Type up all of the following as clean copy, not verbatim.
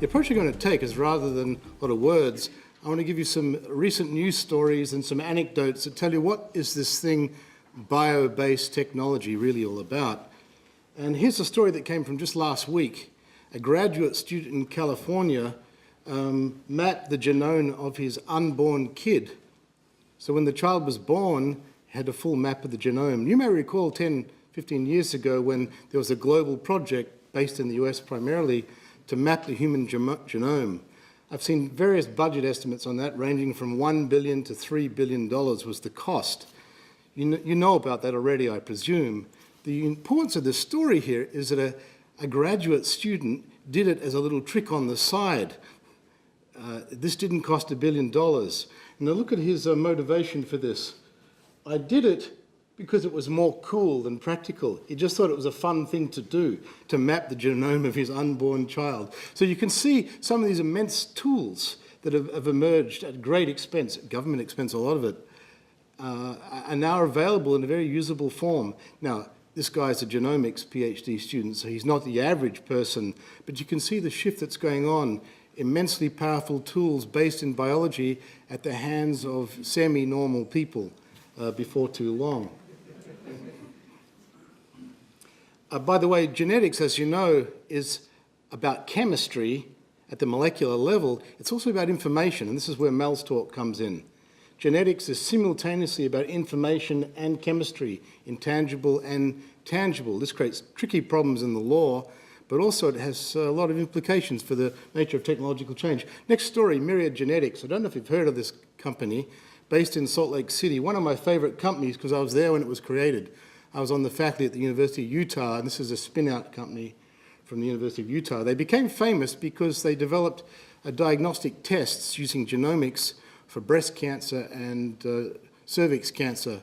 The approach I'm going to take is, rather than a lot of words, I want to give you some recent news stories and some anecdotes that tell you what is this thing, bio-based technology, really all about. And here's a story that came from just last week. A graduate student in California mapped the genome of his unborn kid. So when the child was born, he had a full map of the genome. You may recall 10, 15 years ago when there was a global project based in the US primarily to map the human genome. I've seen various budget estimates on that, ranging from $1 billion to $3 billion was the cost. You know about that already, I presume. The importance of this story here is that a graduate student did it as a little trick on the side. This didn't cost $1 billion. Now look at his motivation for this. I did it because it was more cool than practical. He just thought it was a fun thing to do, to map the genome of his unborn child. So you can see some of these immense tools that have emerged at great expense, government expense, a lot of it, are now available in a very usable form. Now, this guy's a genomics PhD student, so he's not the average person, but you can see the shift that's going on. Immensely powerful tools based in biology at the hands of semi-normal people before too long. By the way, genetics, as you know, is about chemistry at the molecular level. It's also about information, and this is where Mel's talk comes in. Genetics is simultaneously about information and chemistry, intangible and tangible. This creates tricky problems in the law, but also it has a lot of implications for the nature of technological change. Next story, Myriad Genetics. I don't know if you've heard of this company, based in Salt Lake City, one of my favorite companies because I was there when it was created. I was on the faculty at the University of Utah, and this is a spin-out company from the University of Utah. They became famous because they developed diagnostic tests using genomics for breast cancer and cervix cancer.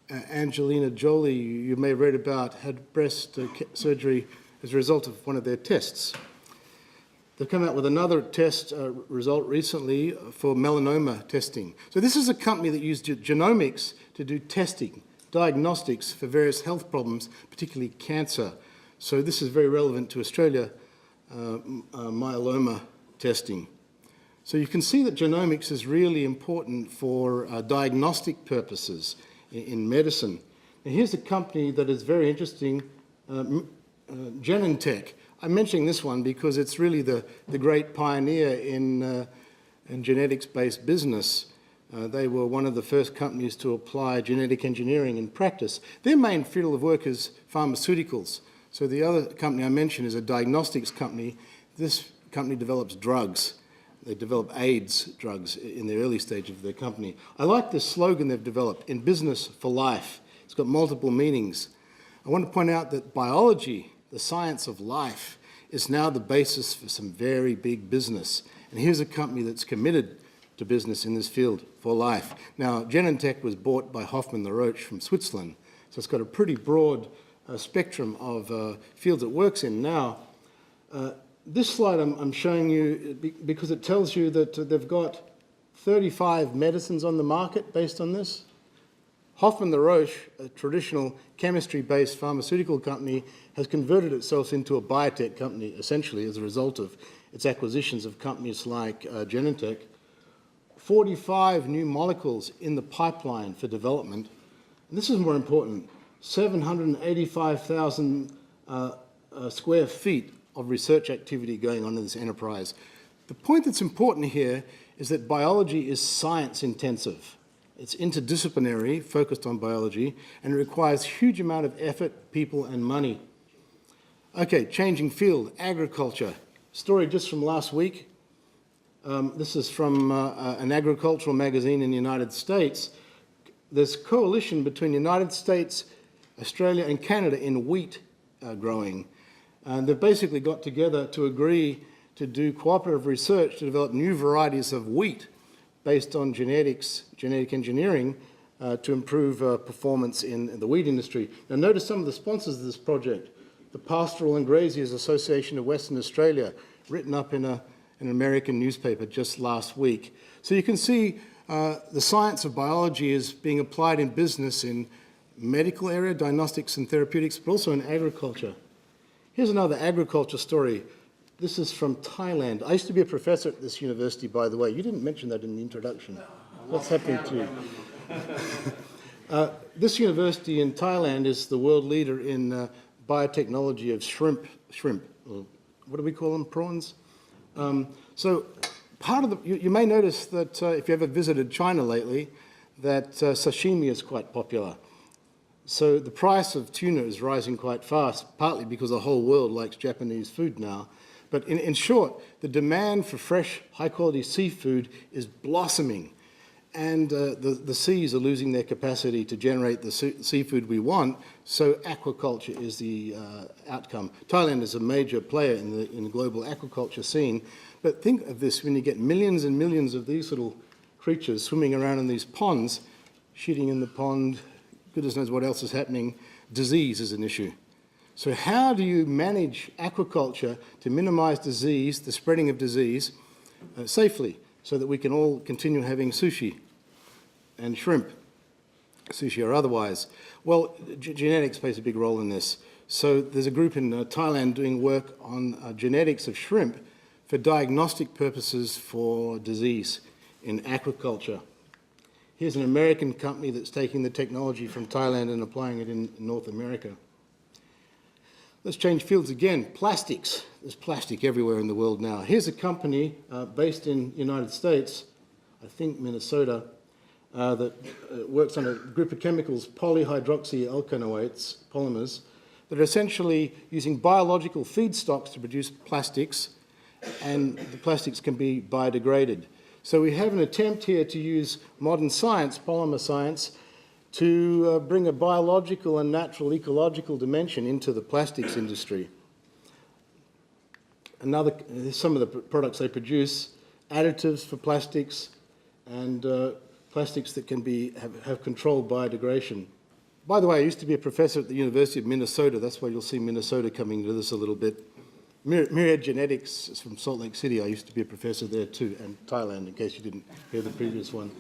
Angelina Jolie, you may have read about, had breast surgery as a result of one of their tests. They've come out with another test result recently for melanoma testing. So this is a company that used genomics to do testing, diagnostics for various health problems, particularly cancer. So this is very relevant to Australia, myeloma testing. So you can see that genomics is really important for diagnostic purposes in medicine. Now here's a company that is very interesting, Genentech. I'm mentioning this one because it's really the great pioneer in genetics-based business. They were one of the first companies to apply genetic engineering in practice. Their main field of work is pharmaceuticals. So the other company I mentioned is a diagnostics company. This company develops drugs. They develop AIDS drugs in the early stage of their company. I like this slogan they've developed, in business for life. It's got multiple meanings. I want to point out that biology, the science of life, is now the basis for some very big business. And here's a company that's committed to business in this field for life. Now, Genentech was bought by Hoffmann La Roche from Switzerland, so it's got a pretty broad spectrum of fields it works in now. This slide I'm showing you because it tells you that they've got 35 medicines on the market based on this. Hoffmann La Roche, a traditional chemistry-based pharmaceutical company, has converted itself into a biotech company, essentially, as a result of its acquisitions of companies like Genentech. 45 new molecules in the pipeline for development. And this is more important, 785,000 square feet of research activity going on in this enterprise. The point that's important here is that biology is science-intensive. It's interdisciplinary, focused on biology, and it requires a huge amount of effort, people, and money. Okay, changing field, agriculture. Story just from last week. This is from an agricultural magazine in the United States. There's a coalition between the United States, Australia, and Canada in wheat growing. And they've basically got together to agree to do cooperative research to develop new varieties of wheat based on genetics, genetic engineering, to improve performance in the wheat industry. Now notice some of the sponsors of this project. The Pastoral and Graziers Association of Western Australia, written up in an American newspaper just last week. So you can see the science of biology is being applied in business in medical area, diagnostics and therapeutics, but also in agriculture. Here's another agriculture story. This is from Thailand. I used to be a professor at this university, by the way. You didn't mention that in the introduction. What's happening to you? This university in Thailand is the world leader in biotechnology of shrimp, or what do we call them, prawns? So part of you may notice that if you ever visited China lately, that sashimi is quite popular. So the price of tuna is rising quite fast, partly because the whole world likes Japanese food now. But in short, the demand for fresh, high-quality seafood is blossoming, and the seas are losing their capacity to generate the seafood we want, so aquaculture is the outcome. Thailand is a major player in the global aquaculture scene, but think of this, when you get millions and millions of these little creatures swimming around in these ponds, shooting in the pond, goodness knows what else is happening, disease is an issue. So how do you manage aquaculture to minimize disease, the spreading of disease, safely, so that we can all continue having sushi and shrimp, sushi or otherwise? Well, genetics plays a big role in this. So there's a group in Thailand doing work on genetics of shrimp for diagnostic purposes for disease in aquaculture. Here's an American company that's taking the technology from Thailand and applying it in North America. Let's change fields again. Plastics. There's plastic everywhere in the world now. Here's a company based in the United States, I think Minnesota, that works on a group of chemicals, polyhydroxyalkanoates, polymers, that are essentially using biological feedstocks to produce plastics, and the plastics can be biodegraded. So we have an attempt here to use modern science, polymer science, to bring a biological and natural ecological dimension into the plastics industry. Some of the products they produce, additives for plastics, and plastics that can have controlled biodegradation. By the way, I used to be a professor at the University of Minnesota. That's why you'll see Minnesota coming into this a little bit. Myriad Genetics is from Salt Lake City. I used to be a professor there too, and Thailand, in case you didn't hear the previous one.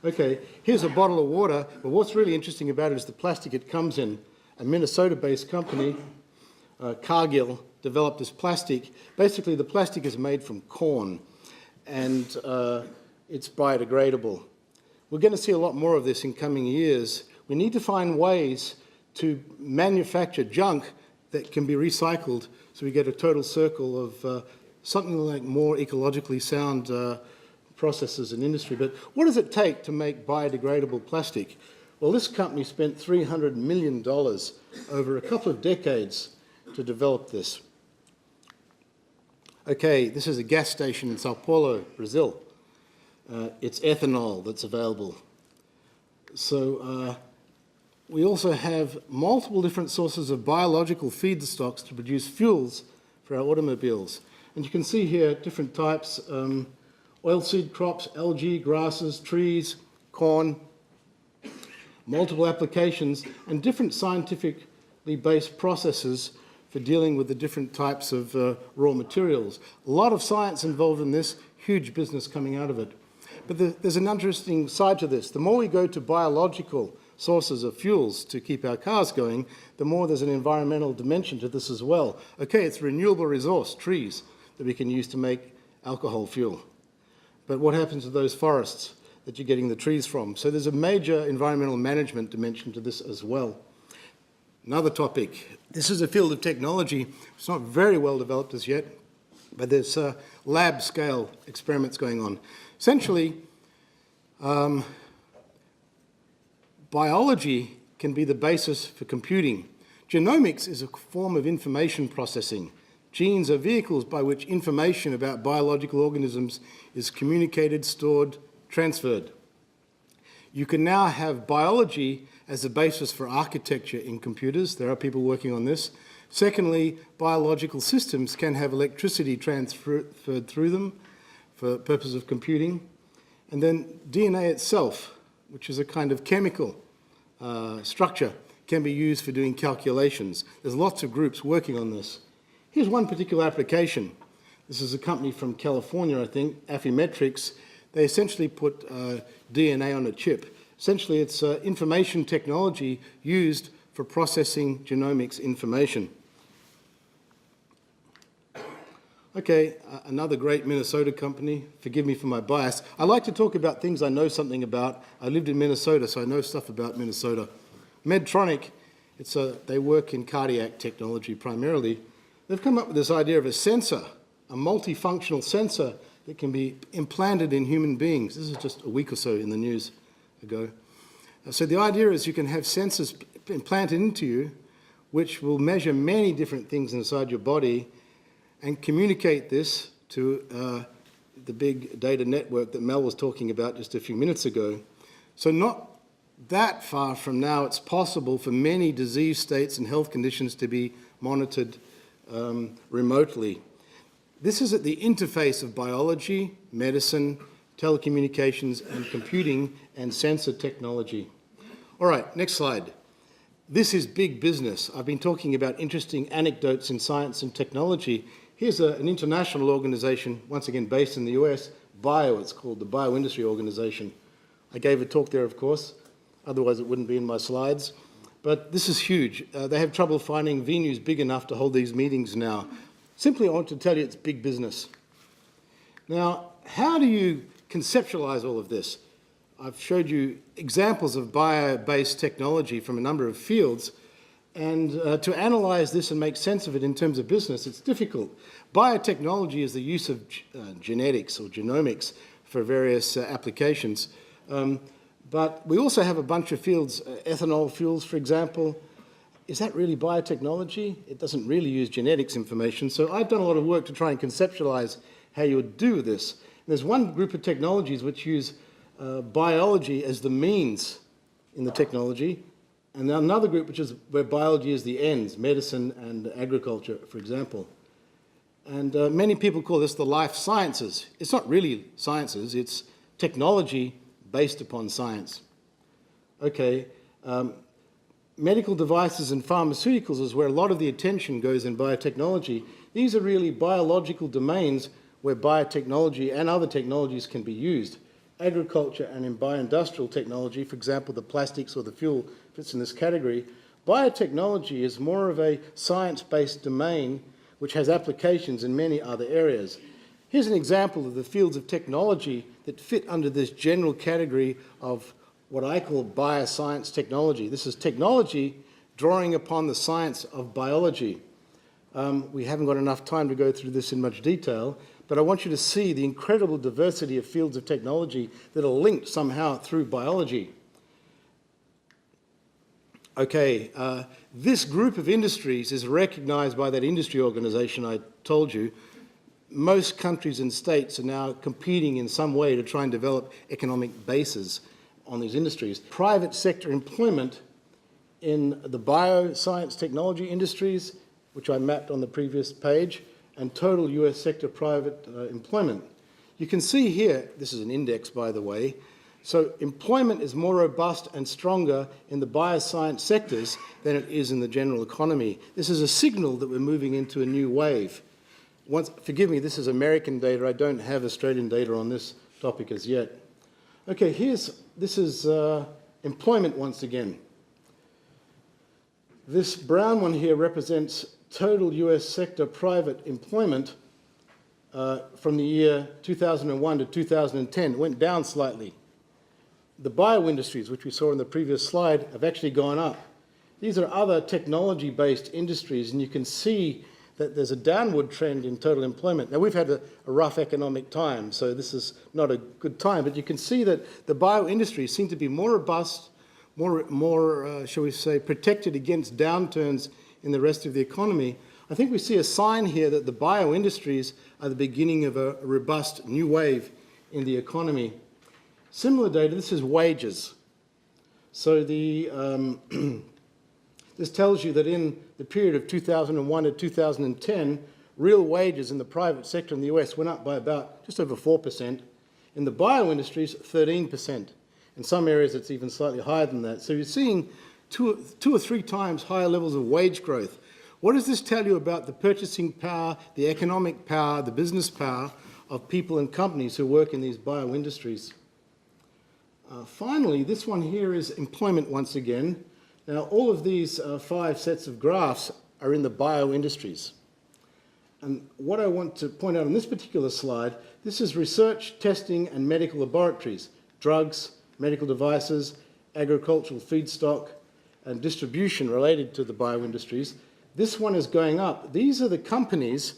Okay, here's a bottle of water. But what's really interesting about it is the plastic it comes in. A Minnesota-based company, Cargill, developed this plastic. Basically, the plastic is made from corn, and it's biodegradable. We're going to see a lot more of this in coming years. We need to find ways to manufacture junk that can be recycled, so we get a total circle of something like more ecologically sound processes in industry. But what does it take to make biodegradable plastic? Well, this company spent $300 million over a couple of decades to develop this. Okay, this is a gas station in Sao Paulo, Brazil. It's ethanol that's available. So we also have multiple different sources of biological feedstocks to produce fuels for our automobiles. And you can see here different types, oilseed crops, algae, grasses, trees, corn, multiple applications, and different scientifically based processes for dealing with the different types of raw materials. A lot of science involved in this, huge business coming out of it. But there's an interesting side to this. The more we go to biological sources of fuels to keep our cars going, the more there's an environmental dimension to this as well. Okay, it's a renewable resource, trees, that we can use to make alcohol fuel. But what happens to those forests that you're getting the trees from? So there's a major environmental management dimension to this as well. Another topic. This is a field of technology. It's not very well developed as yet, but there's lab scale experiments going on. Essentially, biology can be the basis for computing. Genomics is a form of information processing. Genes are vehicles by which information about biological organisms is communicated, stored, transferred. You can now have biology as a basis for architecture in computers. There are people working on this. Secondly, biological systems can have electricity transferred through them for purposes of computing. And then DNA itself, which is a kind of chemical structure, can be used for doing calculations. There's lots of groups working on this. Here's one particular application. This is a company from California, I think, Affymetrix. They essentially put DNA on a chip. Essentially, it's information technology used for processing genomics information. Okay, another great Minnesota company. Forgive me for my bias. I like to talk about things I know something about. I lived in Minnesota, so I know stuff about Minnesota. Medtronic, they work in cardiac technology primarily. They've come up with this idea of a sensor, a multifunctional sensor that can be implanted in human beings. This is just a week or so in the news ago. So the idea is you can have sensors implanted into you which will measure many different things inside your body and communicate this to the big data network that Mel was talking about just a few minutes ago. So not that far from now, it's possible for many disease states and health conditions to be monitored remotely. This is at the interface of biology, medicine, telecommunications, and computing and sensor technology. All right, next slide. This is big business. I've been talking about interesting anecdotes in science and technology. Here's an international organization, once again based in the US, BIO, it's called, the Bioindustry Organization. I gave a talk there, of course, otherwise it wouldn't be in my slides. But this is huge. They have trouble finding venues big enough to hold these meetings now. Simply, I want to tell you it's big business. Now, how do you conceptualize all of this? I've showed you examples of bio-based technology from a number of fields, and to analyze this and make sense of it in terms of business, it's difficult. Biotechnology is the use of genetics or genomics for various applications. But we also have a bunch of fields, ethanol fuels, for example. Is that really biotechnology? It doesn't really use genetics information. So I've done a lot of work to try and conceptualize how you would do this. And there's one group of technologies which use biology as the means in the technology, and another group which is where biology is the ends, medicine and agriculture, for example. And many people call this the life sciences. It's not really sciences, it's technology based upon science. Okay. Medical devices and pharmaceuticals is where a lot of the attention goes in biotechnology. These are really biological domains where biotechnology and other technologies can be used. Agriculture and in bioindustrial technology, for example, the plastics or the fuel fits in this category. Biotechnology is more of a science-based domain which has applications in many other areas. Here's an example of the fields of technology that fit under this general category of what I call bioscience technology. This is technology drawing upon the science of biology. We haven't got enough time to go through this in much detail, but I want you to see the incredible diversity of fields of technology that are linked somehow through biology. Okay, this group of industries is recognized by that industry organization I told you. Most countries and states are now competing in some way to try and develop economic bases on these industries. Private sector employment in the bioscience technology industries, which I mapped on the previous page, and total US sector private employment. You can see here, this is an index by the way, so employment is more robust and stronger in the bioscience sectors than it is in the general economy. This is a signal that we're moving into a new wave. Forgive me, this is American data. I don't have Australian data on this topic as yet. Okay, this is employment once again. This brown one here represents total US sector private employment from the year 2001 to 2010. It went down slightly. The bio industries, which we saw in the previous slide, have actually gone up. These are other technology-based industries, and you can see that there's a downward trend in total employment. Now, we've had a rough economic time, so this is not a good time, but you can see that the bio industries seem to be more robust, more shall we say, protected against downturns in the rest of the economy. I think we see a sign here that the bio industries are the beginning of a robust new wave in the economy. Similar data, this is wages. So this tells you that in the period of 2001 to 2010, real wages in the private sector in the US went up by about just over 4%. In the bio industries, 13%. In some areas, it's even slightly higher than that. So you're seeing two or three times higher levels of wage growth. What does this tell you about the purchasing power, the economic power, the business power of people and companies who work in these bio industries? Finally, this one here is employment once again. Now, all of these 5 sets of graphs are in the bio industries. And what I want to point out on this particular slide, this is research, testing, and medical laboratories, drugs, medical devices, agricultural feedstock, and distribution related to the bioindustries. This one is going up. These are the companies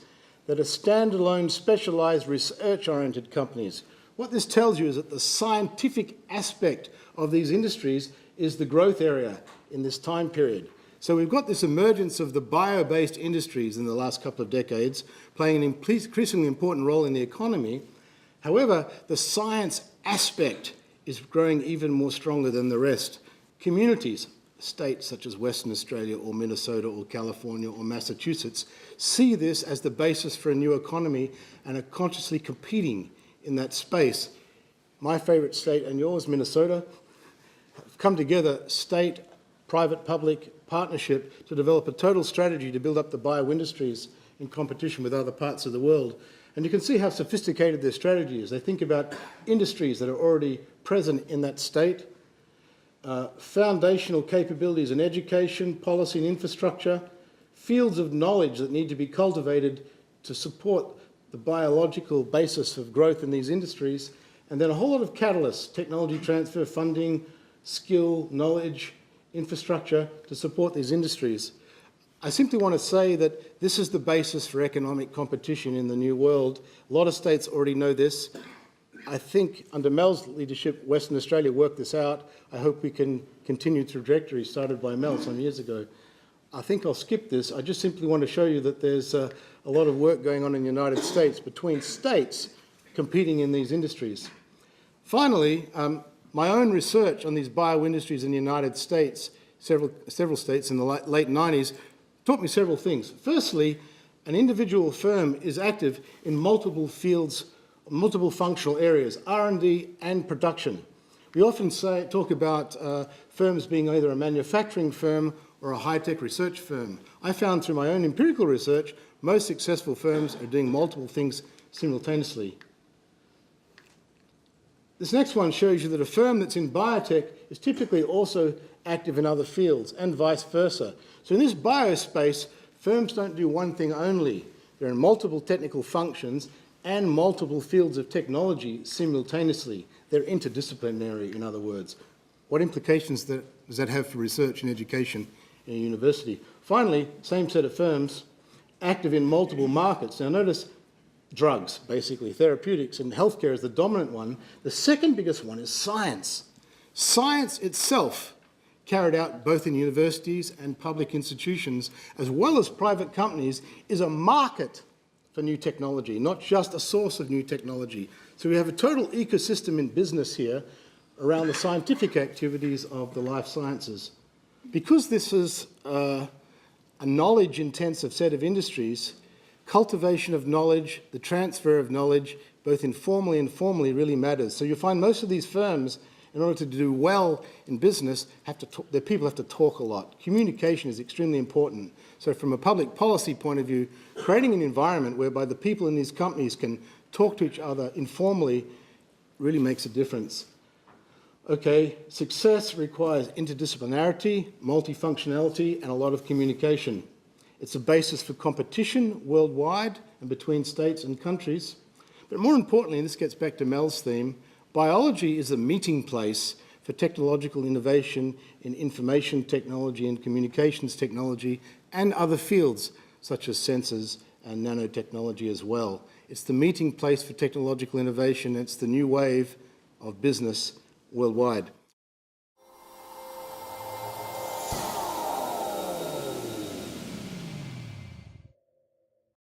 that are standalone, specialized, research-oriented companies. What this tells you is that the scientific aspect of these industries is the growth area in this time period. So we've got this emergence of the bio-based industries in the last couple of decades, playing an increasingly important role in the economy. However, the science aspect is growing even more stronger than the rest. Communities, states such as Western Australia or Minnesota or California or Massachusetts, see this as the basis for a new economy and are consciously competing in that space. My favourite state and yours, Minnesota, have come together, state, private, public partnership, to develop a total strategy to build up the bio-industries in competition with other parts of the world. And you can see how sophisticated their strategy is. They think about industries that are already present in that state, foundational capabilities in education, policy and infrastructure, fields of knowledge that need to be cultivated to support the biological basis of growth in these industries, and then a whole lot of catalysts, technology transfer, funding, skill, knowledge, infrastructure to support these industries. I simply want to say that this is the basis for economic competition in the new world. A lot of states already know this. I think under Mel's leadership, Western Australia worked this out. I hope we can continue the trajectory started by Mel some years ago. I think I'll skip this. I just simply want to show you that there's a lot of work going on in the United States between states competing in these industries. Finally, my own research on these bio-industries in the United States, several states in the late 90s, taught me several things. Firstly, an individual firm is active in multiple fields, multiple functional areas, R&D and production. We often talk about firms being either a manufacturing firm or a high-tech research firm. I found through my own empirical research, most successful firms are doing multiple things simultaneously. This next one shows you that a firm that's in biotech is typically also active in other fields and vice versa. So in this biospace, firms don't do one thing only. They're in multiple technical functions and multiple fields of technology simultaneously. They're interdisciplinary, in other words. What implications does that have for research and education in a university? Finally, same set of firms active in multiple markets. Now notice drugs, basically, therapeutics, and healthcare is the dominant one. The second biggest one is science. Science itself, carried out both in universities and public institutions, as well as private companies, is a market for new technology, not just a source of new technology. So we have a total ecosystem in business here around the scientific activities of the life sciences. Because this is a knowledge-intensive set of industries, cultivation of knowledge, the transfer of knowledge, both informally and formally, really matters. So you'll find most of these firms, in order to do well in business, their people have to talk a lot. Communication is extremely important. So from a public policy point of view, creating an environment whereby the people in these companies can talk to each other informally really makes a difference. Okay, success requires interdisciplinarity, multifunctionality, and a lot of communication. It's a basis for competition worldwide and between states and countries. But more importantly, and this gets back to Mel's theme, biology is a meeting place for technological innovation in information technology and communications technology and other fields such as sensors and nanotechnology as well. It's the meeting place for technological innovation. It's the new wave of business worldwide.